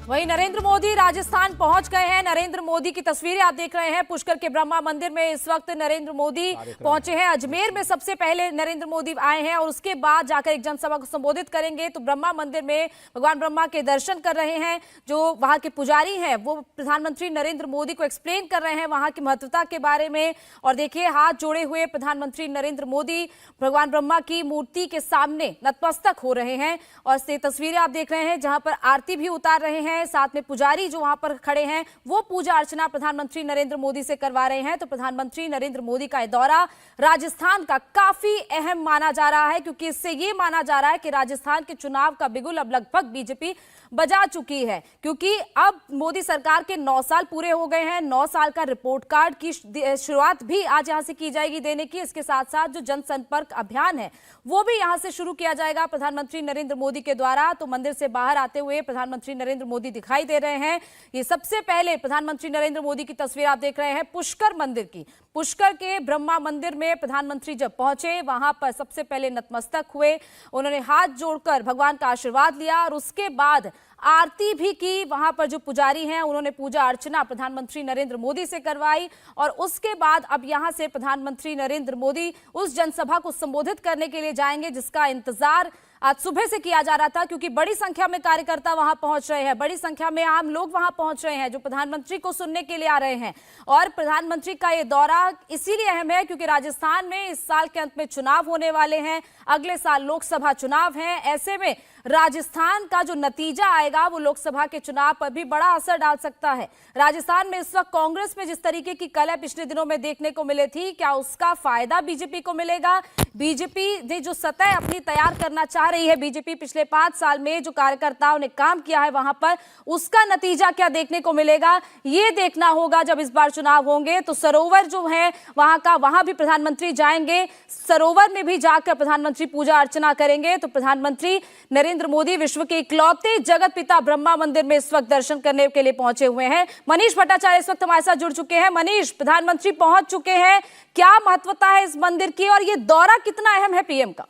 वहीं नरेंद्र मोदी राजस्थान पहुंच गए हैं। नरेंद्र मोदी की तस्वीरें आप देख रहे हैं। पुष्कर के ब्रह्मा मंदिर में इस वक्त नरेंद्र मोदी पहुंचे हैं। अजमेर में सबसे पहले नरेंद्र मोदी आए हैं और उसके बाद जाकर एक जनसभा को संबोधित करेंगे। तो ब्रह्मा मंदिर में भगवान ब्रह्मा के दर्शन कर रहे हैं। जो वहां के पुजारी हैं वो प्रधानमंत्री नरेंद्र मोदी को एक्सप्लेन कर रहे हैं वहां की महत्वता के बारे में। और देखिए, हाथ जोड़े हुए प्रधानमंत्री नरेंद्र मोदी भगवान ब्रह्मा की मूर्ति के सामने नतमस्तक हो रहे हैं। और ये तस्वीरें आप देख रहे हैं जहां पर आरती भी उतार रहे हैं। साथ में पुजारी जो वहां पर खड़े हैं वो पूजा अर्चना प्रधानमंत्री नरेंद्र मोदी से करवा रहे हैं। तो प्रधानमंत्री नरेंद्र मोदी का दौरा राजस्थान का काफी अहम माना जा रहा है, क्योंकि इससे ये माना जा रहा है कि राजस्थान के चुनाव का बिगुल अब लगभग बीजेपी बजा चुकी है। क्योंकि अब मोदी सरकार के 9 साल पूरे हो गए हैं। 9 साल का रिपोर्ट कार्ड की शुरुआत भी आज यहां से की जाएगी देने की। इसके साथ साथ जो जनसंपर्क अभियान है वो भी यहां से शुरू किया जाएगा प्रधानमंत्री नरेंद्र मोदी के द्वारा। तो मंदिर से बाहर आते हुए प्रधानमंत्री नरेंद्र मोदी दिखाई दे रहे हैं। ये सबसे पहले प्रधानमंत्री नरेंद्र मोदी की तस्वीर आप देख रहे हैं पुष्कर मंदिर की। पुष्कर के ब्रह्मा मंदिर में प्रधानमंत्री जब पहुंचे वहां पर सबसे पहले नतमस्तक हुए। उन्होंने हाथ जोड़कर भगवान का आशीर्वाद लिया और उसके बाद आरती भी की। वहां पर जो पुजारी हैं उन्होंने पूजा अर्चना प्रधानमंत्री नरेंद्र मोदी से करवाई। और उसके बाद अब यहां से प्रधानमंत्री नरेंद्र मोदी उस जनसभा को संबोधित करने के लिए जाएंगे जिसका इंतजार आज सुबह से किया जा रहा था, क्योंकि बड़ी संख्या में कार्यकर्ता वहां पहुंच रहे हैं, बड़ी संख्या में आम लोग वहां पहुंच रहे हैं जो प्रधानमंत्री को सुनने के लिए आ रहे हैं। और प्रधानमंत्री का ये दौरा इसीलिए अहम है क्योंकि राजस्थान में इस साल के अंत में चुनाव होने वाले हैं। अगले साल लोकसभा चुनाव हैं। ऐसे में राजस्थान का जो नतीजा आएगा वो लोकसभा के चुनाव पर भी बड़ा असर डाल सकता है। राजस्थान में इस वक्त कांग्रेस में जिस तरीके की कलह पिछले दिनों में देखने को मिली थी, क्या उसका फायदा बीजेपी को मिलेगा? बीजेपी ने जो सतह अपनी तैयार करना चाह रही है, बीजेपी पिछले 5 साल में जो कार्यकर्ताओं ने काम किया है वहां पर, उसका नतीजा क्या देखने को मिलेगा ये देखना होगा जब इस बार चुनाव होंगे। तो सरोवर जो है वहां भी प्रधानमंत्री जाएंगे। सरोवर में भी जाकर प्रधानमंत्री पूजा अर्चना करेंगे। तो प्रधानमंत्री नरेंद्र मोदी विश्व के इकलौते जगत पिता ब्रह्मा मंदिर में इस वक्त दर्शन करने के लिए पहुंचे हुए हैं। मनीष भट्टाचार्य इस वक्त हमारे साथ जुड़ चुके हैं। मनीष, प्रधानमंत्री पहुंच चुके हैं, क्या महत्वता है इस मंदिर की और ये दौरा कितना अहम है पीएम का?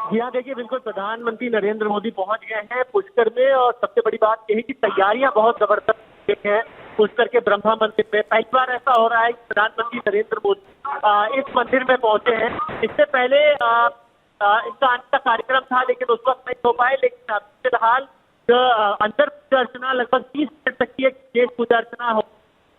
जी हाँ, देखिए बिल्कुल प्रधानमंत्री नरेंद्र मोदी पहुंच गए हैं पुष्कर में। और सबसे बड़ी बात यह है कि तैयारियां बहुत जबरदस्त हैं पुष्कर के ब्रह्मा मंदिर में। पहली बार ऐसा हो रहा है कि प्रधानमंत्री नरेंद्र मोदी इस मंदिर में पहुंचे हैं। इससे पहले इसका आने का कार्यक्रम था लेकिन उस वक्त नहीं हो पाए। लेकिन फिलहाल अंदर पूजा अर्चना लगभग 30 मिनट तक की एक विशेष पूजा अर्चना हो।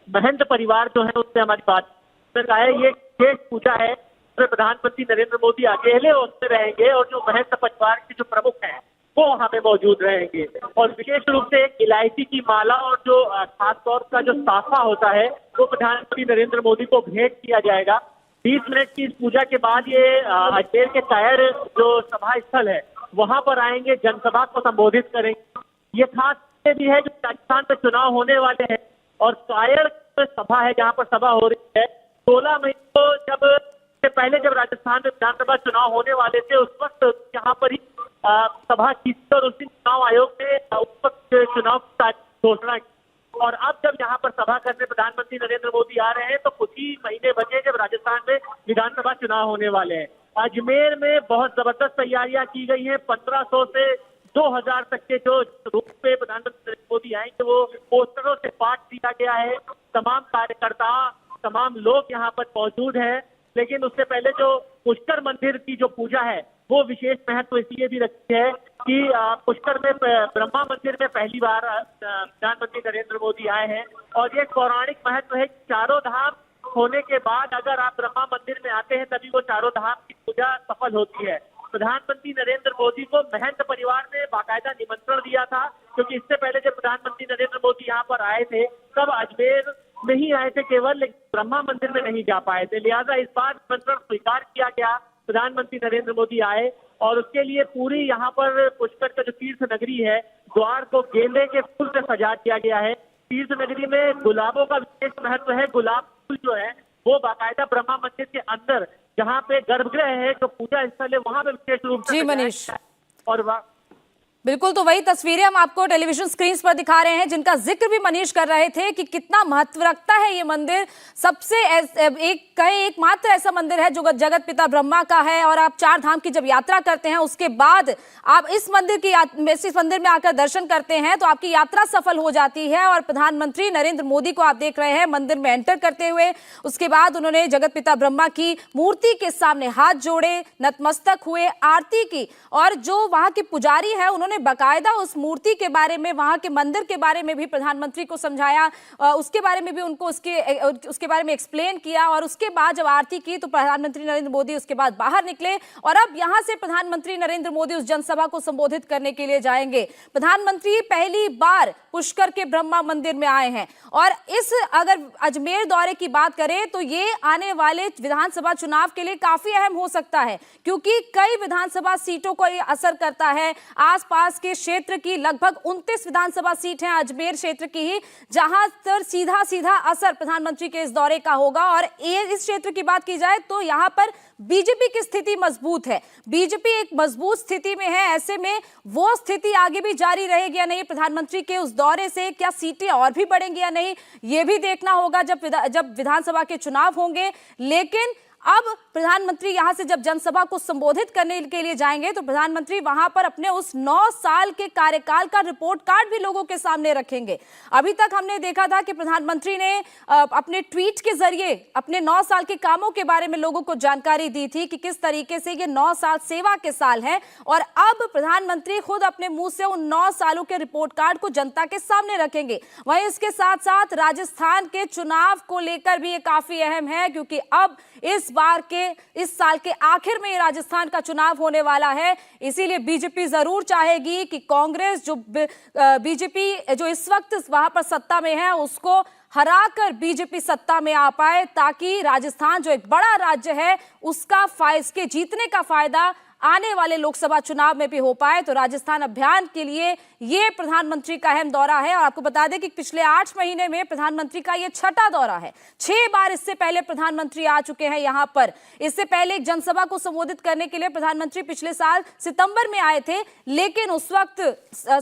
महंत परिवार जो है उससे हमारी बात है, ये विशेष पूजा है। प्रधानमंत्री नरेंद्र मोदी अकेले उसमें रहेंगे और जो महंत परिवार के जो प्रमुख हैं वो वहां पे मौजूद रहेंगे। और विशेष रूप से एक इलायची की माला और जो खासतौर का जो साफा होता है वो प्रधानमंत्री नरेंद्र मोदी को भेंट किया जाएगा। 20 मिनट की इस पूजा के बाद ये अजमेर के कायर जो सभा स्थल है वहां पर आएंगे, जनसभा को संबोधित करेंगे। ये खास भी है जो राजस्थान में चुनाव होने वाले हैं और कायर सभा है जहाँ पर सभा हो रही है। 16 मई को पहले जब राजस्थान में विधानसभा चुनाव होने वाले थे उस वक्त यहाँ पर ही सभा की और उस दिन चुनाव आयोग ने उस वक्त चुनाव की घोषणा की। और अब जब यहाँ पर सभा करने प्रधानमंत्री नरेंद्र मोदी आ रहे हैं तो कुछ ही महीने बचे जब राजस्थान में विधानसभा चुनाव होने वाले हैं। अजमेर में बहुत जबरदस्त तैयारियां की गई हैं। 1500 से 2000 तक के जो रूप में प्रधानमंत्री नरेंद्र मोदी आएंगे वो पोस्टरों से पाठ दिया गया है। तमाम कार्यकर्ता, तमाम लोग यहाँ पर मौजूद हैं। लेकिन उससे पहले जो पुष्कर मंदिर की जो पूजा है वो विशेष महत्व इसलिए भी रखती है कि पुष्कर में ब्रह्मा मंदिर में पहली बार प्रधानमंत्री नरेंद्र मोदी आए हैं। और ये पौराणिक महत्व है कि चारों धाम होने के बाद अगर आप ब्रह्मा मंदिर में आते हैं तभी वो चारों धाम की पूजा सफल होती है। प्रधानमंत्री नरेंद्र मोदी को महंत परिवार ने बाकायदा निमंत्रण दिया था, क्योंकि इससे पहले जब प्रधानमंत्री नरेंद्र मोदी यहाँ पर आए थे तब अजमेर नहीं आए थे केवल, लेकिन ब्रह्मा मंदिर में नहीं जा पाए थे। लिहाजा इस बार निमंत्रण स्वीकार किया गया, प्रधानमंत्री नरेंद्र मोदी आए और उसके लिए पूरी यहाँ पर पुष्कर का जो तीर्थ नगरी है द्वार को गेंदे के फूल से सजा दिया गया है। तीर्थ नगरी में गुलाबों का विशेष महत्व है। गुलाब फूल जो है वो बाकायदा ब्रह्मा मंदिर के अंदर जहाँ पे गर्भगृह है, जो पूजा स्थल है, वहां पे विशेष रूप से जी मनीष, और बिल्कुल, तो वही तस्वीरें हम आपको टेलीविजन स्क्रीन पर दिखा रहे हैं, जिनका जिक्र भी मनीष कर रहे थे कि कितना महत्व रखता है ये मंदिर। सबसे एकमात्र ऐसा मंदिर है जो जगत पिता ब्रह्मा का है, और आप चार धाम की जब यात्रा करते हैं उसके बाद आप इस मंदिर में आकर दर्शन करते हैं तो आपकी यात्रा सफल हो जाती है। और प्रधानमंत्री नरेंद्र मोदी को आप देख रहे हैं मंदिर में एंटर करते हुए। उसके बाद उन्होंने जगत पिता ब्रह्मा की मूर्ति के सामने हाथ जोड़े, नतमस्तक हुए, आरती की, और जो वहां के पुजारी है उन्होंने बकायदा उस मूर्ति के बारे में, वहां के मंदिर के बारे में भी प्रधानमंत्री को समझाया, उसके बारे में भी उनको उसके बारे में एक्सप्लेन किया। और उसके बाद जब आरती की तो प्रधानमंत्री नरेंद्र मोदी उसके बाद बाहर निकले, और अब यहां से प्रधानमंत्री नरेंद्र मोदी उस जनसभा को संबोधित करने के लिए जाएंगे। प्रधानमंत्री पहली बार पुष्कर के ब्रह्मा मंदिर में आए हैं, और अगर अजमेर दौरे की बात करें तो ये आने वाले विधानसभा चुनाव के लिए काफी अहम हो सकता है, क्योंकि कई विधानसभा सीटों को ये असर करता है। आसपास के क्षेत्र की लगभग 29 विधानसभा सीट हैं अजमेर क्षेत्र की ही, जहां पर सीधा असर प्रधानमंत्री के इस दौरे का होगा। और इस क्षेत्र की बात की जाए तो यहां पर बीजेपी की स्थिति मजबूत है, बीजेपी एक मजबूत स्थिति में है। ऐसे में वो स्थिति आगे भी जारी रहेगी या नहीं, प्रधानमंत्री के उस दौरे से क्या सीटें और भी बढ़ेंगी या नहीं, ये भी देखना होगा जब विधानसभा के चुनाव होंगे। लेकिन अब प्रधानमंत्री यहां से जब जनसभा को संबोधित करने के लिए जाएंगे तो प्रधानमंत्री वहां पर अपने उस 9 साल के कार्यकाल का रिपोर्ट कार्ड भी लोगों के सामने रखेंगे। अभी तक हमने देखा था कि प्रधानमंत्री ने अपने ट्वीट के जरिए अपने 9 साल के कामों के बारे में लोगों को जानकारी दी थी कि किस तरीके से ये 9 साल सेवा के साल हैं, और अब प्रधानमंत्री खुद अपने मुंह से उन 9 सालों के रिपोर्ट कार्ड को जनता के सामने रखेंगे। वहीं इसके साथ साथ राजस्थान के चुनाव को लेकर भी ये काफी अहम है, क्योंकि अब इस साल के आखिर में राजस्थान का चुनाव होने वाला है। इसीलिए बीजेपी जरूर चाहेगी कि कांग्रेस बीजेपी जो इस वक्त वहां पर सत्ता में है उसको हराकर बीजेपी सत्ता में आ पाए, ताकि राजस्थान जो एक बड़ा राज्य है इसके जीतने का फायदा आने वाले लोकसभा चुनाव में भी हो पाए। तो राजस्थान अभियान के लिए ये प्रधानमंत्री का अहम दौरा है। और आपको बता दें कि पिछले 8 महीने में प्रधानमंत्री का ये 6ठा दौरा है। 6 बार इससे पहले प्रधानमंत्री आ चुके हैं यहां पर। इससे पहले एक जनसभा को संबोधित करने के लिए प्रधानमंत्री पिछले साल सितंबर में आए थे, लेकिन उस वक्त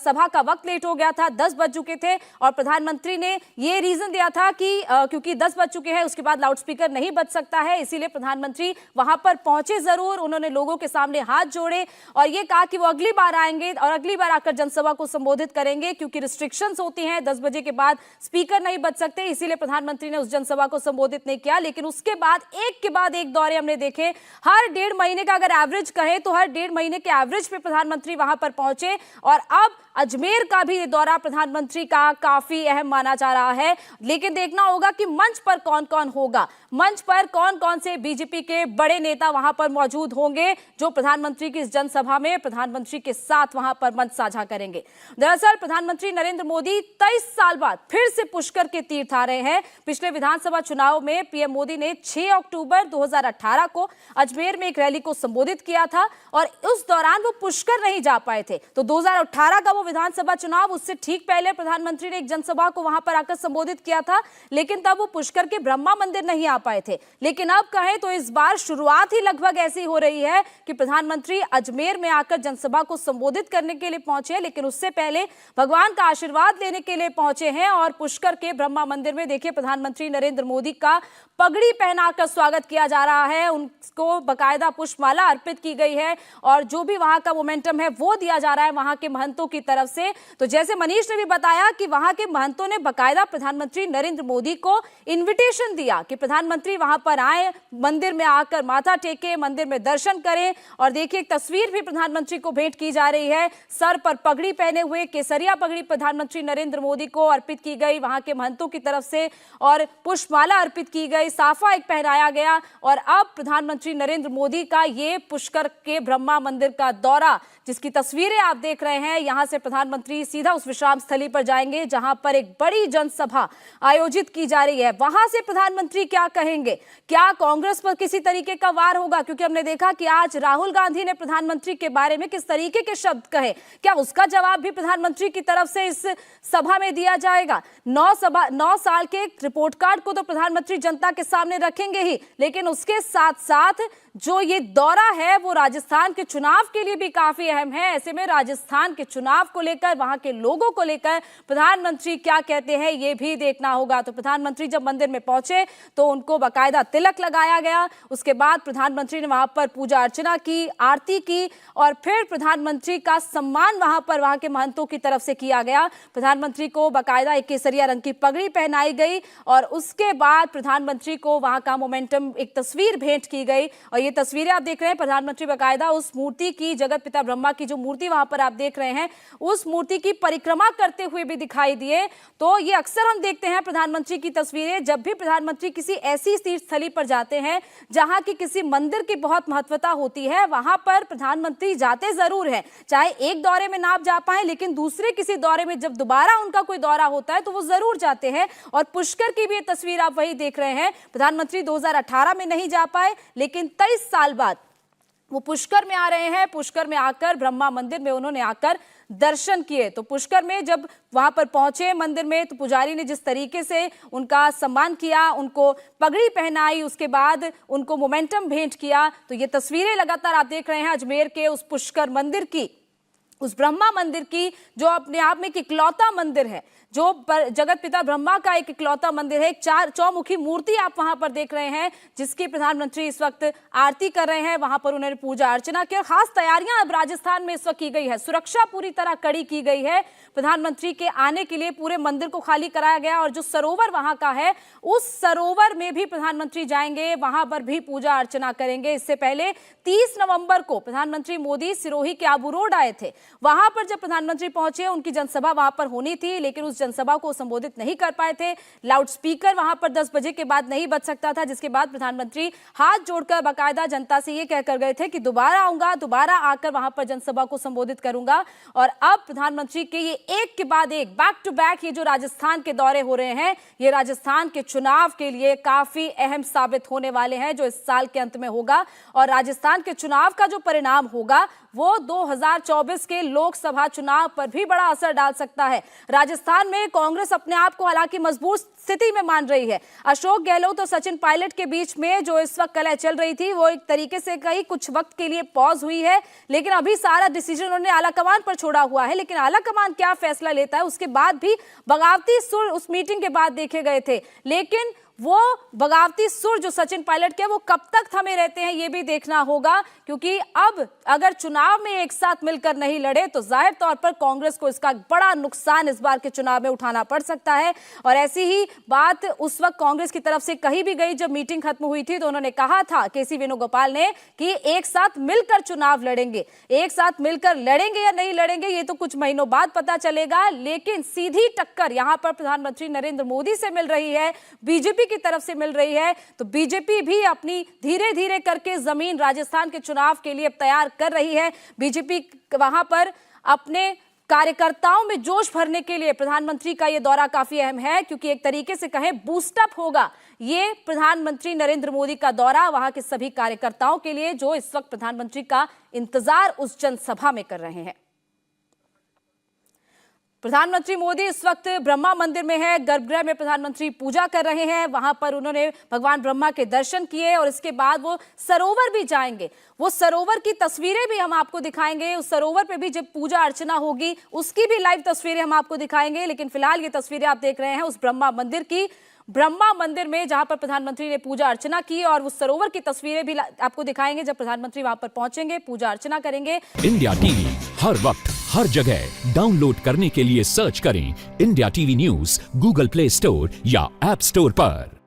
सभा का वक्त लेट हो गया था, 10 बज चुके थे, और प्रधानमंत्री ने ये रीजन दिया था कि क्योंकऔर 10 बज चुके हैं उसके बाद लाउडस्पीकर नहीं बज सकता है, इसीलिए प्रधानमंत्री वहां पर पहुंचे जरूर। उन्होंने लोगों के सामने हाथ जोड़े और ये कहा कि वो अगली बार आएंगे और अगली बार आकर जनसभा को संबोधित करेंगे, क्योंकि रिस्ट्रिक्शंस होती हैं, 10 बजे के बाद स्पीकर नहीं बज सकते, इसीलिए प्रधानमंत्री ने उस जनसभा को संबोधित नहीं किया। लेकिन उसके बाद एक के बाद एक दौरे हमने देखे। हर 1.5 महीने का अगर एवरेज कहें तो हर 1.5 महीने के एवरेज पे प्रधानमंत्री वहां पर पहुंचे, और अब अजमेर का भी दौरा प्रधानमंत्री का काफी अहम माना जा रहा है। लेकिन देखना होगा कि मंच पर कौन कौन होगा, मंच पर कौन कौन से बीजेपी के बड़े नेता वहां पर मौजूद होंगे जो प्रधानमंत्री की इस जनसभा में प्रधानमंत्री के साथ वहां पर मंच साझा करेंगे। दरअसल प्रधानमंत्री नरेंद्र मोदी 23 साल बाद फिर से पुष्कर के तीर्थ आ रहे हैं। पिछले विधानसभा चुनाव में पीएम मोदी ने 6 अक्टूबर 2018 को अजमेर में एक रैली को संबोधित किया था, और उस दौरान वो पुष्कर नहीं जा पाए थे। तो 2018 का वो विधानसभा चुनाव, उससे ठीक पहले प्रधानमंत्री ने एक जनसभा को वहां पर आकर संबोधित किया था, लेकिन तब वो पुष्कर के ब्रह्मा मंदिर नहीं आ पाए थे। लेकिन अब कहें तो इस बार शुरुआत ही लगभग ऐसी हो रही है कि प्रधानमंत्री अजमेर में आकर जनसभा को संबोधित करने के लिए पहुंचे हैं, लेकिन उससे पहले भगवान का आशीर्वाद लेने के लिए पहुंचे हैं। और पुष्कर के ब्रह्मा मंदिर में देखिए प्रधानमंत्री नरेंद्र मोदी का पगड़ी पहनाकर स्वागत किया जा रहा है, उनको बकायदा पुष्पमाला अर्पित की गई है, और जो भी वहां का मोमेंटम है वो दिया जा रहा है वहां के महंतों की तरफ से। तो जैसे मनीष ने भी बताया कि वहां के महंतों ने बकायदा प्रधानमंत्री नरेंद्र मोदी को इन्विटेशन दिया कि प्रधानमंत्री वहां पर आए, मंदिर में आकर माथा टेके, मंदिर में दर्शन करें। और देखिए एक तस्वीर भी प्रधानमंत्री को भेंट की जा रही है, सर पर पगड़ी पहने हुए केसरिया पगड़ी प्रधानमंत्री नरेंद्र मोदी को अर्पित की गई वहां के महंतों की तरफ से, और पुष्पमाला अर्पित की गई, साफा एक पहनाया गया। और अब प्रधानमंत्री नरेंद्र मोदी का ये पुष्कर के ब्रह्मा मंदिर का दौरा, जिसकी तस्वीरें आप देख रहे हैं, यहां से प्रधानमंत्री सीधा उस विश्राम स्थली पर जाएंगे जहां पर एक बड़ी जनसभा आयोजित की जा रही है। वहां से प्रधानमंत्री क्या कहेंगे, क्या कांग्रेस पर किसी तरीके का वार होगा, क्योंकि हमने देखा कि आज राहुल गांधी ने प्रधानमंत्री के बारे में किस तरीके के शब्द कहे, क्या उसका जवाब भी प्रधानमंत्री की तरफ से इस सभा में दिया जाएगा। 9 साल के रिपोर्ट कार्ड को तो प्रधानमंत्री जनता के सामने रखेंगे ही, लेकिन उसके साथ साथ जो ये दौरा है वो राजस्थान के चुनाव के लिए भी काफी अहम है। ऐसे में राजस्थान के चुनाव को लेकर, वहां के लोगों को लेकर प्रधानमंत्री क्या कहते हैं ये भी देखना होगा। तो प्रधानमंत्री जब मंदिर में पहुंचे तो उनको बाकायदा तिलक लगाया गया। उसके बाद प्रधानमंत्री ने वहां पर पूजा अर्चना की, आरती की और फिर प्रधानमंत्री का सम्मान वहां के महंतों की तरफ से किया गया। प्रधानमंत्री को बाकायदा एक केसरिया रंग की पगड़ी पहनाई गई और उसके बाद प्रधानमंत्री को वहां का मोमेंटम एक तस्वीर भेंट की गई। और ये तस्वीरें आप देख रहे हैं, प्रधानमंत्री बाकायदा उस मूर्ति की, जगत पिता ब्रह्मा की जो मूर्ति वहां पर आप देख रहे हैं, उस मूर्ति की परिक्रमा करते हुए भी दिखाई दिए। तो ये अक्सर हम देखते हैं प्रधानमंत्री की तस्वीरें, जब भी प्रधानमंत्री किसी ऐसी तीर्थ स्थली पर जाते हैं जहां की किसी मंदिर की बहुत महत्वता होती है, वहां पर प्रधानमंत्री जाते जरूर हैं। चाहे एक दौरे में ना जा पाए, लेकिन दूसरे किसी दौरे में जब दोबारा उनका कोई दौरा होता है तो वो जरूर जाते हैं। और पुष्कर की भी ये तस्वीर आप वही देख रहे हैं। प्रधानमंत्री 2018 में नहीं जा पाए, लेकिन 23 साल बाद वो पुष्कर में आ रहे हैं। पुष्कर में आकर ब्रह्मा मंदिर में उन्होंने आकर दर्शन किए। तो पुष्कर में जब वहां पर पहुंचे मंदिर में, तो पुजारी ने जिस तरीके से उनका सम्मान किया, उनको पगड़ी पहनाई, उसके बाद उनको मोमेंटम भेंट किया। तो ये तस्वीरें लगातार आप देख रहे हैं अजमेर के उस पुष्कर मंदिर की, उस ब्रह्मा मंदिर की, जो अपने आप में एक इकलौता मंदिर है, जो जगत पिता ब्रह्मा का एक इकलौता मंदिर है। एक चौमुखी मूर्ति आप वहां पर देख रहे हैं, जिसकी प्रधानमंत्री इस वक्त आरती कर रहे हैं। वहां पर उन्होंने पूजा अर्चना की और खास तैयारियां अब राजस्थान में इस वक्त की गई है। सुरक्षा पूरी तरह कड़ी की गई है। प्रधानमंत्री के आने के लिए पूरे मंदिर को खाली कराया गया और जो सरोवर वहां का है, उस सरोवर में भी प्रधानमंत्री जाएंगे, वहां पर भी पूजा अर्चना करेंगे। इससे पहले 30 नवंबर को प्रधानमंत्री मोदी सिरोही के आबू रोड आए थे। वहां पर जब प्रधानमंत्री पहुंचे, उनकी जनसभा वहां पर होनी थी, लेकिन उस जनसभा को संबोधित नहीं कर पाए थे। लाउडस्पीकर वहां पर 10 बजे के बाद नहीं बज सकता था, जिसके बाद प्रधानमंत्री हाथ जोड़कर बाकायदा जनता से ये कहकर गए थे कि दोबारा आऊंगा, दोबारा आकर वहां पर जनसभा को संबोधित करूंगा। और अब प्रधानमंत्री के ये एक के बाद एक, बैक टू बैक ये जो राजस्थान के दौरे हो रहे हैं, ये राजस्थान के चुनाव के लिए काफी अहम साबित होने वाले हैं, जो इस साल के अंत में होगा। और राजस्थान के चुनाव का जो परिणाम होगा वो 2024 के लोकसभा चुनाव पर भी बड़ा असर डाल सकता है। राजस्थान में कांग्रेस अपने आप को हालांकि मजबूत स्थिति में मान रही है। अशोक गहलोत और सचिन पायलट के बीच में जो इस वक्त कलह चल रही थी, वो एक तरीके से कहीं कुछ वक्त के लिए पॉज हुई है, लेकिन अभी सारा डिसीजन उन्होंने आलाकमान पर छोड़ा हुआ है। लेकिन आलाकमान क्या फैसला लेता है, उसके बाद भी बगावती सुर उस मीटिंग के बाद देखे गए थे, लेकिन वो बगावती सुर जो सचिन पायलट के, वो कब तक थमे रहते हैं ये भी देखना होगा। क्योंकि अब अगर चुनाव में एक साथ मिलकर नहीं लड़े तो जाहिर तौर पर कांग्रेस को इसका बड़ा नुकसान इस बार के चुनाव में उठाना पड़ सकता है। और ऐसी ही बात उस वक्त कांग्रेस की तरफ से कही भी गई जब मीटिंग खत्म हुई थी, तो उन्होंने कहा था केसी वेणुगोपाल ने कि एक साथ मिलकर चुनाव लड़ेंगे। एक साथ मिलकर लड़ेंगे या नहीं लड़ेंगे ये तो कुछ महीनों बाद पता चलेगा, लेकिन सीधी टक्कर यहां पर प्रधानमंत्री नरेंद्र मोदी से मिल रही है, बीजेपी की तरफ से मिल रही है। तो बीजेपी भी अपनी धीरे धीरे करके जमीन राजस्थान के चुनाव के लिए तैयार कर रही है। बीजेपी वहां पर अपने कार्यकर्ताओं में जोश भरने के लिए प्रधानमंत्री का यह दौरा काफी अहम है, क्योंकि एक तरीके से कहें बूस्टअप होगा ये प्रधानमंत्री नरेंद्र मोदी का दौरा वहां के सभी कार्यकर्ताओं के लिए, जो इस वक्त प्रधानमंत्री का इंतजार उस जनसभा में कर रहे हैं। प्रधानमंत्री मोदी इस वक्त ब्रह्मा मंदिर में है। गर्भगृह में प्रधानमंत्री पूजा कर रहे हैं। वहां पर उन्होंने भगवान ब्रह्मा के दर्शन किए और इसके बाद वो सरोवर भी जाएंगे। वो सरोवर की तस्वीरें भी हम आपको दिखाएंगे। उस सरोवर पे भी जब पूजा अर्चना होगी उसकी भी लाइव तस्वीरें हम आपको दिखाएंगे। लेकिन फिलहाल ये तस्वीरें आप देख रहे हैं उस ब्रह्मा मंदिर की, ब्रह्मा मंदिर में जहां पर प्रधानमंत्री ने पूजा अर्चना की, और उस सरोवर की तस्वीरें भी आपको दिखाएंगे जब प्रधानमंत्री वहां पर पहुंचेंगे, पूजा अर्चना करेंगे। इंडिया टीवी हर वक्त हर जगह डाउनलोड करने के लिए सर्च करें India TV news Google play store या ऐप स्टोर पर।